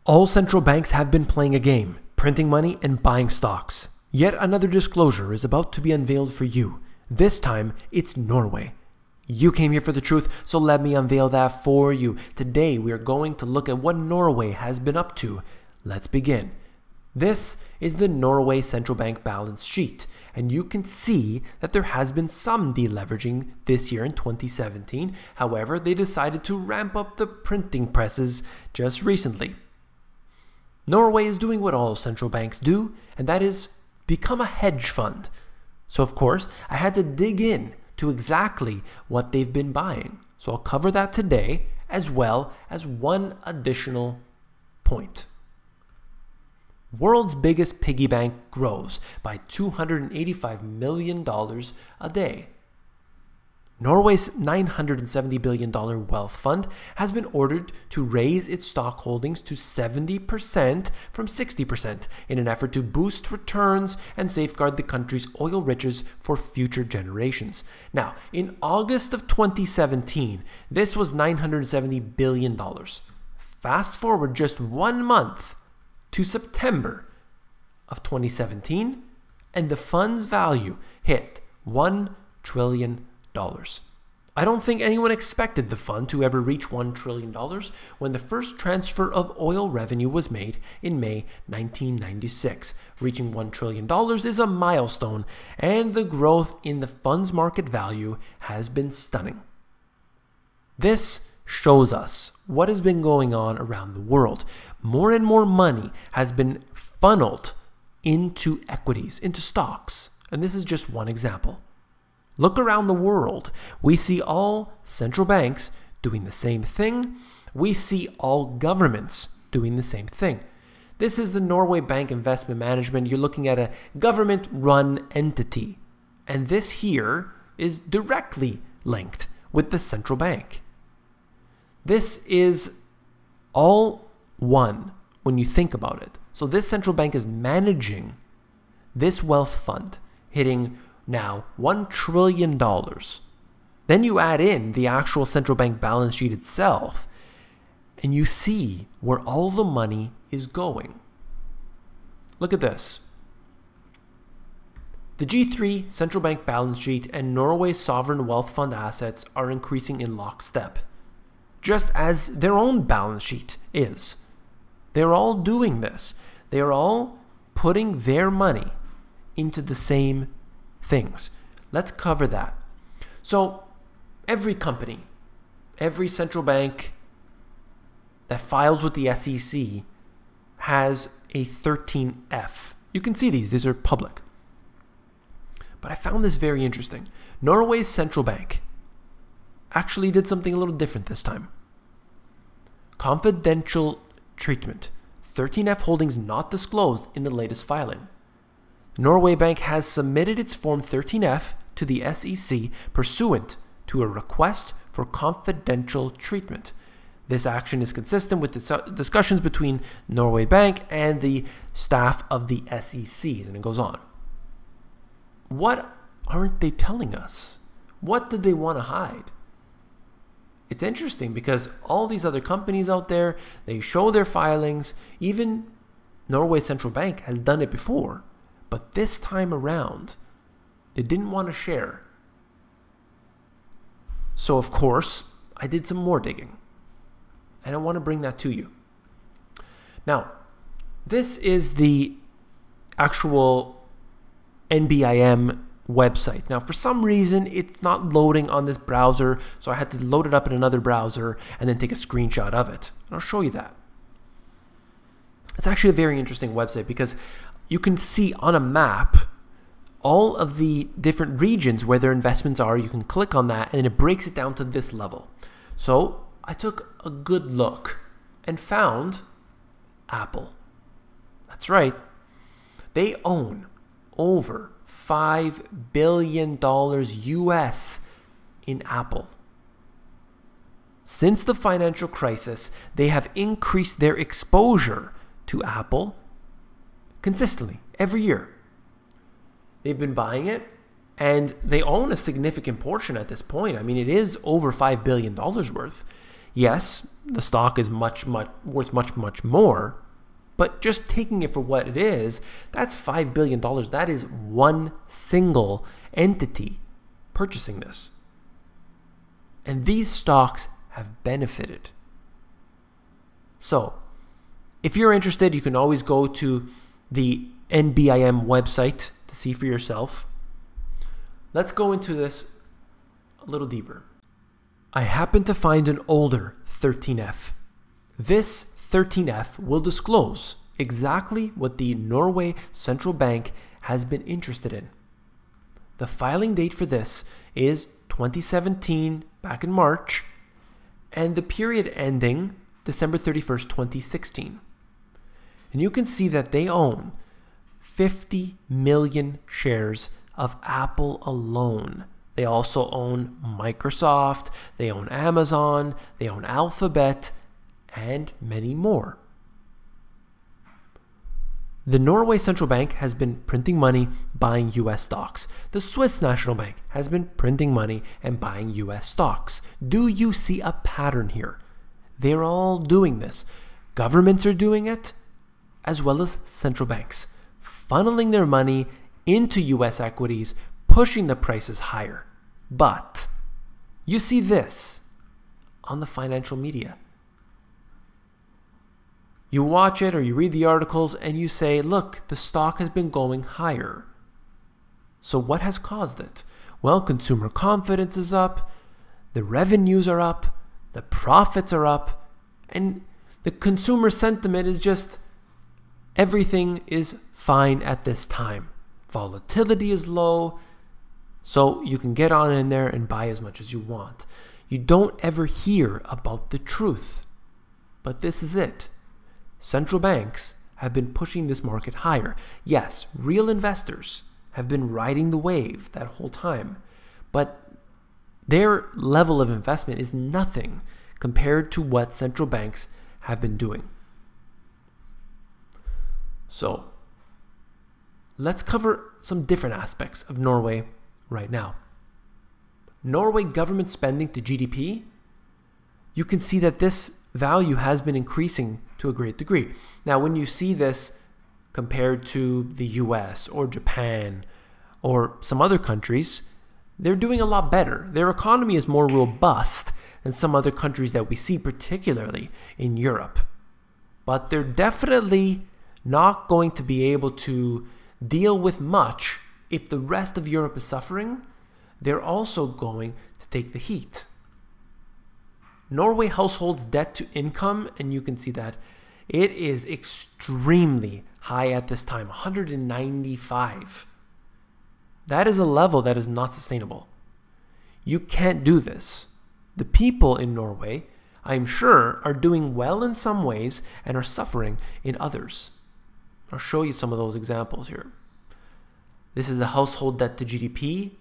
All central banks have been playing a game, printing money and buying stocks. Yet another disclosure is about to be unveiled for you. This time, it's Norway. You came here for the truth, so let me unveil that for you. Today, we are going to look at what Norway has been up to. Let's begin. This is the Norway Central Bank balance sheet, and you can see that there has been some deleveraging this year in 2017. However, they decided to ramp up the printing presses just recently. Norway is doing what all central banks do, and that is become a hedge fund. So of course, I had to dig in to exactly what they've been buying. So I'll cover that today, as well as one additional point. World's biggest piggy bank grows by $285 million a day. Norway's $970 billion wealth fund has been ordered to raise its stock holdings to 70% from 60% in an effort to boost returns and safeguard the country's oil riches for future generations. Now, in August of 2017, this was $970 billion. Fast forward just 1 month to September of 2017, and the fund's value hit $1 trillion. I don't think anyone expected the fund to ever reach $1 trillion when the first transfer of oil revenue was made in May 1996. Reaching $1 trillion is a milestone, and the growth in the fund's market value has been stunning. This shows us what has been going on around the world. More and more money has been funneled into equities, into stocks, and this is just one example. Look around the world. We see all central banks doing the same thing. We see all governments doing the same thing. This is the Norway Bank Investment Management. You're looking at a government-run entity. And this here is directly linked with the central bank. This is all one when you think about it. So this central bank is managing this wealth fund, hitting now $1 trillion. Then you add in the actual central bank balance sheet itself, and you see where all the money is going. Look at this. The G3 central bank balance sheet and Norway's sovereign wealth fund assets are increasing in lockstep, just as their own balance sheet is. They're all doing this. They're all putting their money into the same things. Let's cover that. So every company, every central bank that files with the SEC has a 13F. You can see these are public. But I found this very interesting. Norway's central bank actually did something a little different this time. Confidential treatment. 13F holdings not disclosed in the latest filing. Norway Bank has submitted its Form 13F to the SEC pursuant to a request for confidential treatment. This action is consistent with the discussions between Norway Bank and the staff of the SEC, and it goes on. What aren't they telling us? What did they want to hide? It's interesting because all these other companies out there, they show their filings. Even Norway Central Bank has done it before. But this time around, they didn't want to share. So of course, I did some more digging. And I want to bring that to you. Now, this is the actual NBIM website. Now, for some reason, it's not loading on this browser, so I had to load it up in another browser and then take a screenshot of it. And I'll show you that. It's actually a very interesting website because you can see on a map all of the different regions where their investments are. You can click on that and it breaks it down to this level. So I took a good look and found Apple. That's right. They own over $5 billion US in Apple. Since the financial crisis, they have increased their exposure to Apple consistently, every year. They've been buying it, and they own a significant portion at this point. I mean, it is over $5 billion worth. Yes, the stock is worth much more, but just taking it for what it is, that's $5 billion. That is one single entity purchasing this. And these stocks have benefited. So, if you're interested, you can always go to the NBIM website to see for yourself. Let's go into this a little deeper. I happen to find an older 13F. This 13F will disclose exactly what the Norway Central Bank has been interested in. The filing date for this is 2017, back in March, and the period ending December 31st, 2016. And you can see that they own 50 million shares of Apple alone. They also own Microsoft, they own Amazon, they own Alphabet, and many more. The Norway Central Bank has been printing money, buying US stocks. The Swiss National Bank has been printing money and buying US stocks. Do you see a pattern here? They're all doing this. Governments are doing it, as well as central banks, funneling their money into US equities, pushing the prices higher. But you see this on the financial media. You watch it or you read the articles and you say, look, the stock has been going higher. So what has caused it? Well, consumer confidence is up, the revenues are up, the profits are up, and the consumer sentiment is just everything is fine at this time. Volatility is low, so you can get on in there and buy as much as you want. You don't ever hear about the truth. But this is it. Central banks have been pushing this market higher. Yes, real investors have been riding the wave that whole time, but their level of investment is nothing compared to what central banks have been doing. So, let's cover some different aspects of Norway right now. Norway government spending to GDP, you can see that this value has been increasing to a great degree. Now, when you see this compared to the US or Japan or some other countries, they're doing a lot better. Their economy is more robust than some other countries that we see, particularly in Europe. But they're definitely not going to be able to deal with much if the rest of Europe is suffering. They're also going to take the heat. Norway households debt to income, and you can see that it is extremely high at this time, 195. That is a level that is not sustainable. You can't do this. The people in Norway, I'm sure, are doing well in some ways and are suffering in others. I'll show you some of those examples here. This is the household debt to GDP,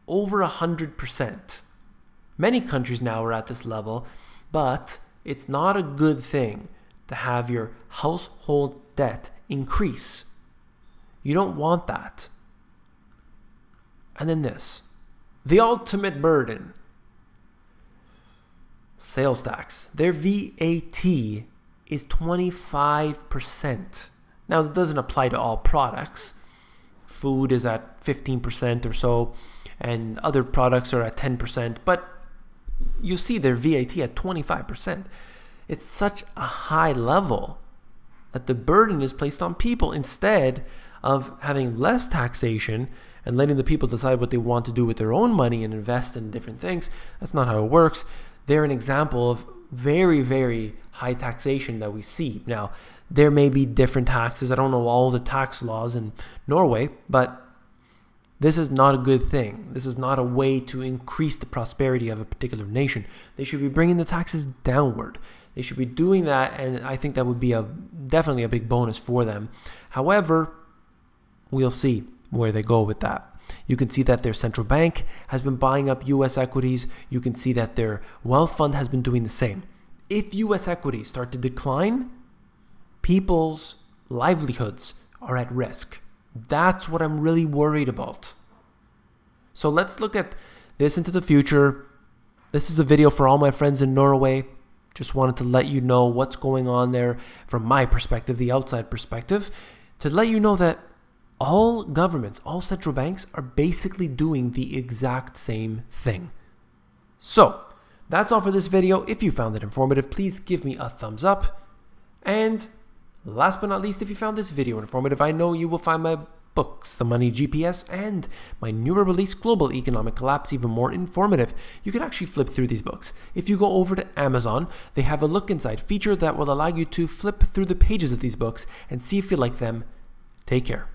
over 100%. Many countries now are at this level, but it's not a good thing to have your household debt increase. You don't want that. And then this, the ultimate burden, sales tax. Their VAT is 25%. Now, that doesn't apply to all products. Food is at 15% or so, and other products are at 10%, but you see their VAT at 25%. It's such a high level that the burden is placed on people instead of having less taxation and letting the people decide what they want to do with their own money and invest in different things. That's not how it works. They're an example of very, very high taxation that we see. Now, there may be different taxes. I don't know all the tax laws in Norway, but this is not a good thing. This is not a way to increase the prosperity of a particular nation. They should be bringing the taxes downward. They should be doing that, and I think that would be definitely a big bonus for them. However, we'll see where they go with that. You can see that their central bank has been buying up US equities. You can see that their wealth fund has been doing the same. If US equities start to decline, people's livelihoods are at risk. That's what I'm really worried about. So let's look at this into the future. This is a video for all my friends in Norway. Just wanted to let you know what's going on there from my perspective, the outside perspective, to let you know that all governments, all central banks are basically doing the exact same thing. So that's all for this video. If you found it informative, please give me a thumbs up. And last but not least, if you found this video informative, I know you will find my books, The Money GPS, and my newer release, Global Economic Collapse, even more informative. You can actually flip through these books. If you go over to Amazon, they have a look inside feature that will allow you to flip through the pages of these books and see if you like them. Take care.